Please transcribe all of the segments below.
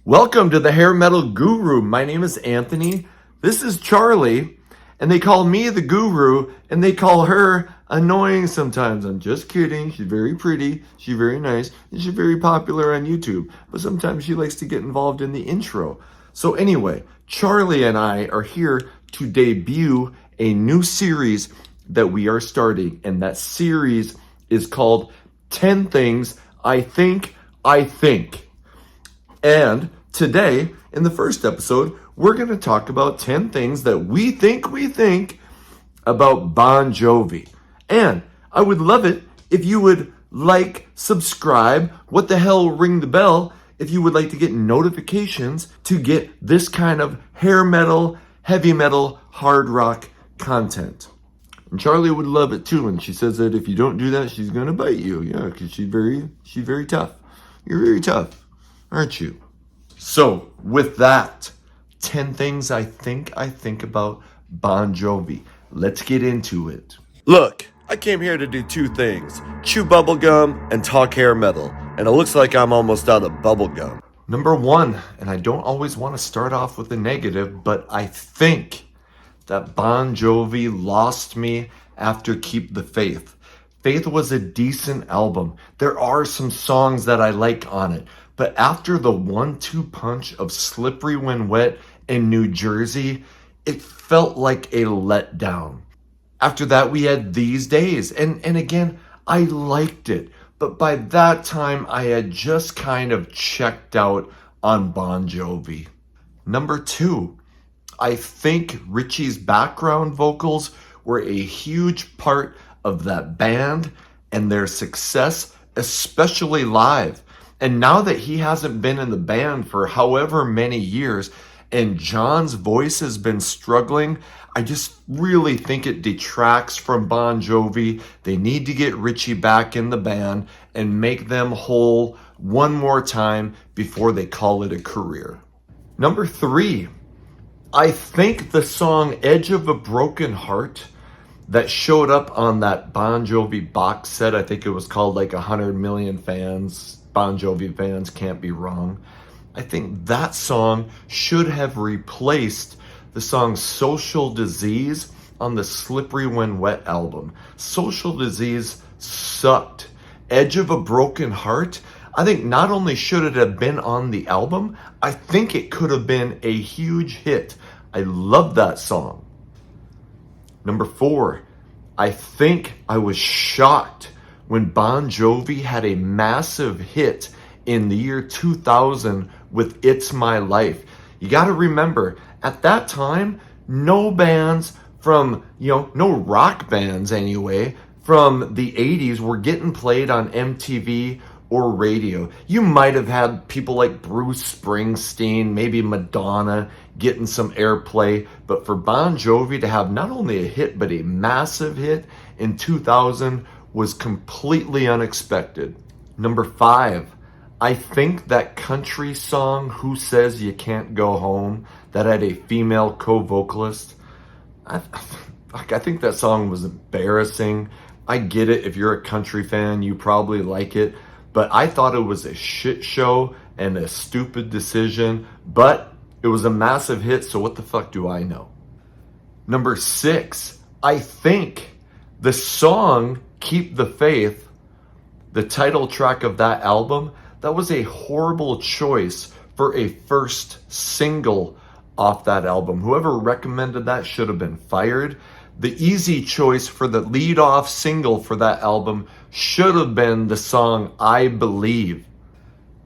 Welcome to the Hair Metal Guru. My name is Anthony. This is Charlie. And they call me the guru, and they call her annoying sometimes. I'm just kidding. She's very pretty. She's very nice. And she's very popular on YouTube. But sometimes she likes to get involved in the intro. So anyway, Charlie and I are here to debut a new series that we are starting. And that series is called 10 Things I Think I Think. And today, in the first episode, we're going to talk about 10 things that we think about Bon Jovi. And I would love it if you would like, subscribe, what the hell, ring the bell, if you would like to get notifications to get this kind of hair metal, heavy metal, hard rock content. And Charlie would love it too, and she says that if you don't do that, she's going to bite you. Yeah, because she's very tough. You're very tough, aren't you? So, with that, 10 things I think about Bon Jovi. Let's get into it. Look, I came here to do two things. Chew bubblegum and talk hair metal. And it looks like I'm almost out of bubblegum. Number one, and I don't always want to start off with a negative, but I think that Bon Jovi lost me after Keep the Faith. Faith was a decent album. There are some songs that I like on it. But after the 1-2 punch of Slippery When Wet in New Jersey, it felt like a letdown. After that, we had These Days. And again, I liked it. But by that time, I had just kind of checked out on Bon Jovi. Number two, I think Richie's background vocals were a huge part of that band and their success, especially live. And now that he hasn't been in the band for however many years and John's voice has been struggling, I just really think it detracts from Bon Jovi. They need to get Richie back in the band and make them whole one more time before they call it a career. Number three, I think the song Edge of a Broken Heart that showed up on that Bon Jovi box set, I think it was called like 100 Million Fans, Bon Jovi fans can't be wrong. I think that song should have replaced the song Social Disease on the Slippery When Wet album. Social Disease sucked. Edge of a Broken Heart, I think not only should it have been on the album, I think it could have been a huge hit. I love that song. Number four, I think I was shocked when Bon Jovi had a massive hit in the year 2000 with It's My Life. You got to remember, at that time, no bands from, no rock bands anyway, from the 80s were getting played on MTV or radio. You might have had people like Bruce Springsteen, maybe Madonna getting some airplay, but for Bon Jovi to have not only a hit, but a massive hit in 2000 was completely unexpected. Number five, I think that country song, Who Says You Can't Go Home, that had a female co-vocalist, I think that song was embarrassing. I get it, if you're a country fan, you probably like it, but I thought it was a shit show and a stupid decision, but it was a massive hit, so what the fuck do I know? Number six, I think the song Keep the Faith, the title track of that album, that was a horrible choice for a first single off that album. Whoever recommended that should have been fired. The easy choice for the lead-off single for that album should have been the song I Believe.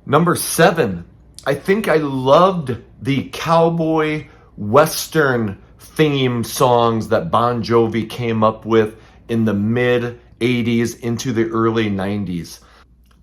Number seven, I think I loved the Cowboy Western theme songs that Bon Jovi came up with in the mid-80s into the early 90s.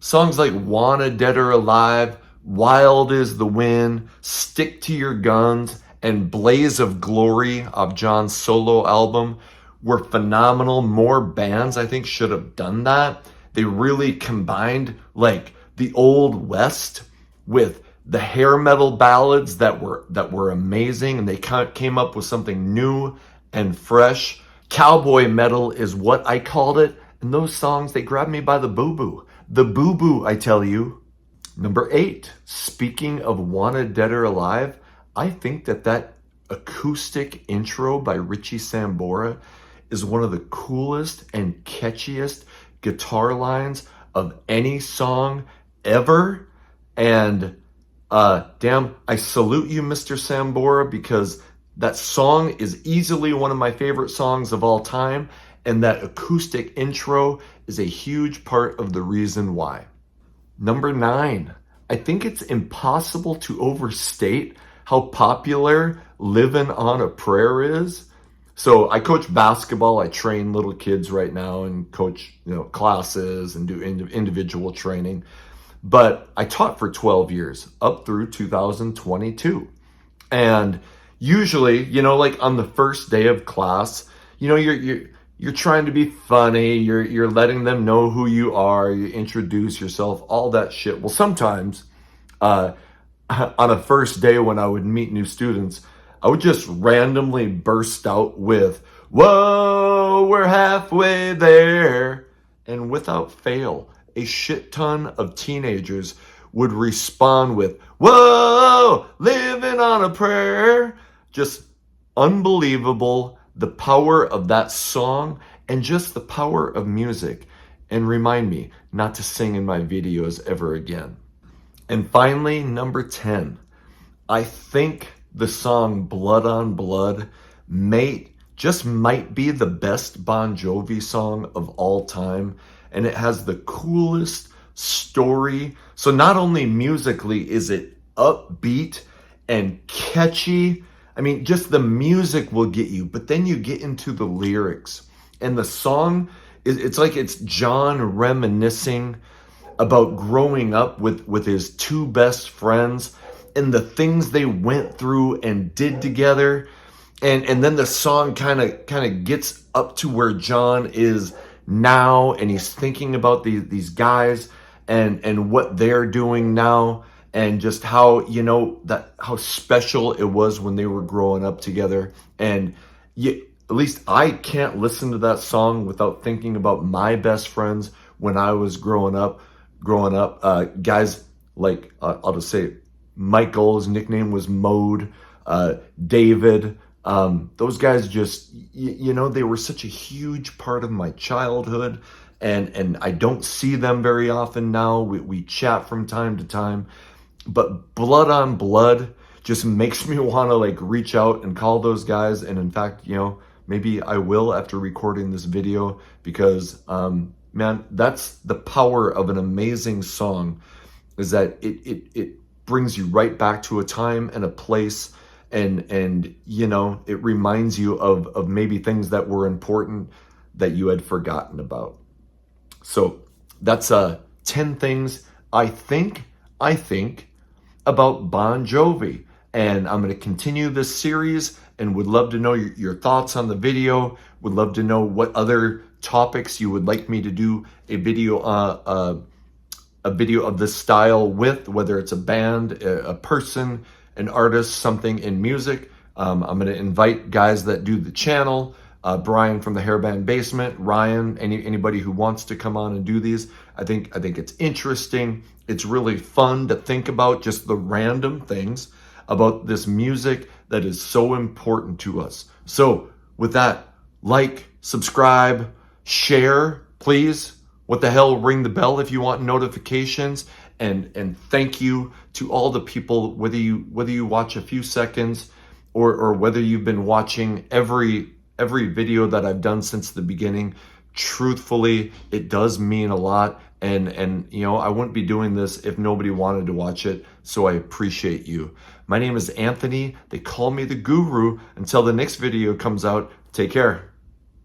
Songs like Wanted Dead or Alive, Wild is the Wind, Stick to Your Guns, and Blaze of Glory of John's solo album were phenomenal. More bands, I think, should have done that. They really combined like the old West with the hair metal ballads that were amazing, and they came up with something new and fresh. Cowboy metal is what I called it, and those songs, they grabbed me by the boo-boo. The boo-boo, I tell you. Number 8, speaking of Wanted Dead or Alive, I think that acoustic intro by Richie Sambora is one of the coolest and catchiest guitar lines of any song ever. And damn, I salute you, Mr. Sambora, because that song is easily one of my favorite songs of all time. And that acoustic intro is a huge part of the reason why. Number 9, I think it's impossible to overstate how popular Living on a Prayer is. So I coach basketball. I train little kids right now and coach, classes and do individual training. But I taught for 12 years up through 2022. And usually, like on the first day of class, you're trying to be funny, you're letting them know who you are, you introduce yourself, all that shit. Well, sometimes on a first day when I would meet new students, I would just randomly burst out with, "Whoa, we're halfway there." And without fail, a shit ton of teenagers would respond with, "Whoa, living on a prayer." Just unbelievable. The power of that song and just the power of music. And remind me not to sing in my videos ever again. And finally, number 10, I think the song Blood on Blood might be the best Bon Jovi song of all time. And it has the coolest story. So not only musically is it upbeat and catchy, I mean, just the music will get you, but then you get into the lyrics. And the song, it's like it's John reminiscing about growing up with his two best friends and the things they went through and did together. And then the song kind of gets up to where John is now, and he's thinking about these guys and what they're doing now. And just how, how special it was when they were growing up together. And at least I can't listen to that song without thinking about my best friends when I was growing up. Guys like, I'll just say, Michael, his nickname was Mode, David. Those guys just, they were such a huge part of my childhood. And I don't see them very often now. We chat from time to time. But Blood on Blood just makes me want to reach out and call those guys. And in fact, maybe I will after recording this video, because, man, that's the power of an amazing song, is that it brings you right back to a time and a place. And it reminds you of maybe things that were important that you had forgotten about. So that's 10 things I think about Bon Jovi. And I'm going to continue this series and would love to know your thoughts on the video. Would love to know what other topics you would like me to do a video of this style with, whether it's a band, a person, an artist, something in music. I'm going to invite guys that do the channel, Brian from the Hairband Basement, Ryan, anybody who wants to come on and do these. I think it's interesting. It's really fun to think about just the random things about this music that is so important to us. So with that, subscribe, share, please. What the hell, ring the bell if you want notifications. And thank you to all the people, whether you watch a few seconds or whether you've been watching every video that I've done since the beginning. Truthfully, it does mean a lot. And I wouldn't be doing this if nobody wanted to watch it. So I appreciate you. My name is Anthony. They call me the Guru. Until the next video comes out, take care.